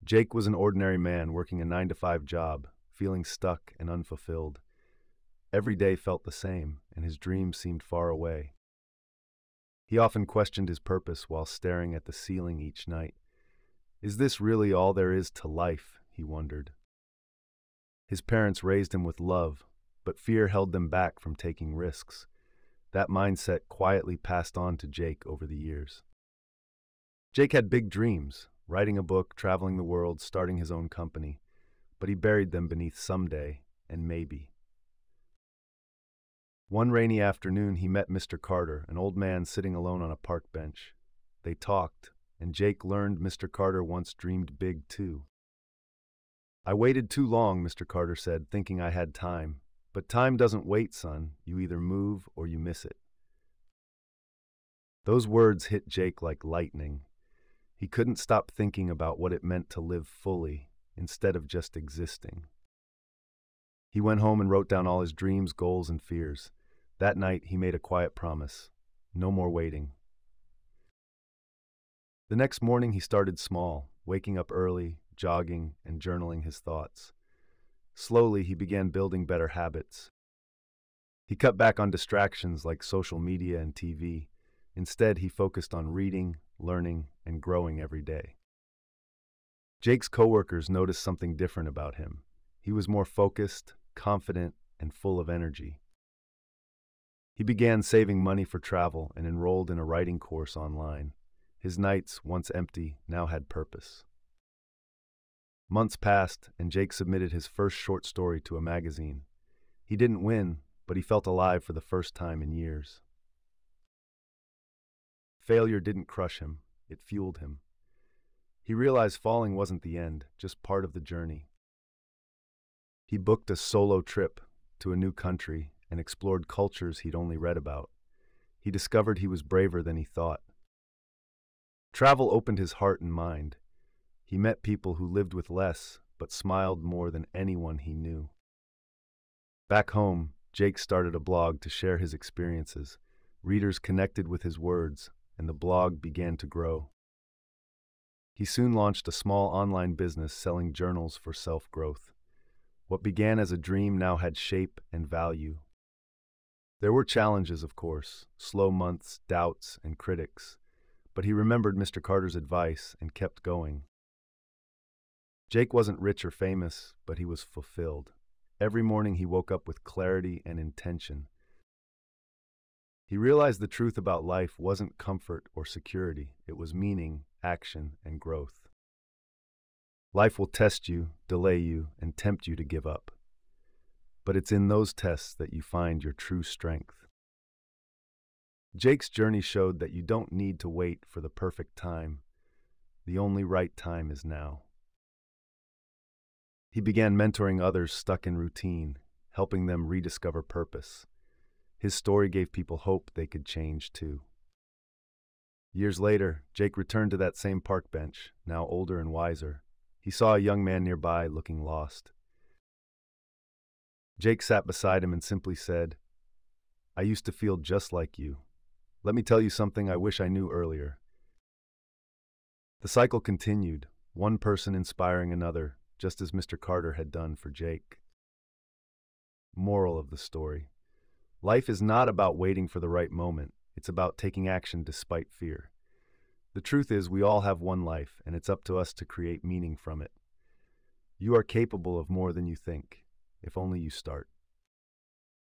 Jake was an ordinary man working a 9-to-5 job, feeling stuck and unfulfilled. Every day felt the same, and his dreams seemed far away. He often questioned his purpose while staring at the ceiling each night. Is this really all there is to life? He wondered. His parents raised him with love, but fear held them back from taking risks. That mindset quietly passed on to Jake over the years. Jake had big dreams, writing a book, traveling the world, starting his own company, but he buried them beneath someday and maybe. One rainy afternoon, he met Mr. Carter, an old man sitting alone on a park bench. They talked, and Jake learned Mr. Carter once dreamed big too. I waited too long, Mr. Carter said, thinking I had time. But time doesn't wait, son. You either move or you miss it. Those words hit Jake like lightning. He couldn't stop thinking about what it meant to live fully, instead of just existing. He went home and wrote down all his dreams, goals, and fears. That night, he made a quiet promise. No more waiting. The next morning, he started small, waking up early, jogging, and journaling his thoughts. Slowly, he began building better habits. He cut back on distractions like social media and TV. Instead, he focused on reading, learning, and growing every day. Jake's coworkers noticed something different about him. He was more focused, confident, and full of energy. He began saving money for travel and enrolled in a writing course online. His nights, once empty, now had purpose. Months passed, and Jake submitted his first short story to a magazine. He didn't win, but he felt alive for the first time in years. Failure didn't crush him, it fueled him. He realized falling wasn't the end, just part of the journey. He booked a solo trip to a new country and explored cultures he'd only read about. He discovered he was braver than he thought. Travel opened his heart and mind. He met people who lived with less, but smiled more than anyone he knew. Back home, Jake started a blog to share his experiences. Readers connected with his words, and the blog began to grow. He soon launched a small online business selling journals for self-growth. What began as a dream now had shape and value. There were challenges, of course, slow months, doubts, and critics, but he remembered Mr. Carter's advice and kept going. Jake wasn't rich or famous, but he was fulfilled. Every morning he woke up with clarity and intention. He realized the truth about life wasn't comfort or security. It was meaning, action, and growth. Life will test you, delay you, and tempt you to give up. But it's in those tests that you find your true strength. Jake's journey showed that you don't need to wait for the perfect time. The only right time is now. He began mentoring others stuck in routine, helping them rediscover purpose. His story gave people hope they could change too. Years later, Jake returned to that same park bench, now older and wiser. He saw a young man nearby looking lost. Jake sat beside him and simply said, "I used to feel just like you. Let me tell you something I wish I knew earlier." The cycle continued, one person inspiring another, just as Mr. Carter had done for Jake. Moral of the story: life is not about waiting for the right moment. It's about taking action despite fear. The truth is, we all have one life, and it's up to us to create meaning from it. You are capable of more than you think, if only you start.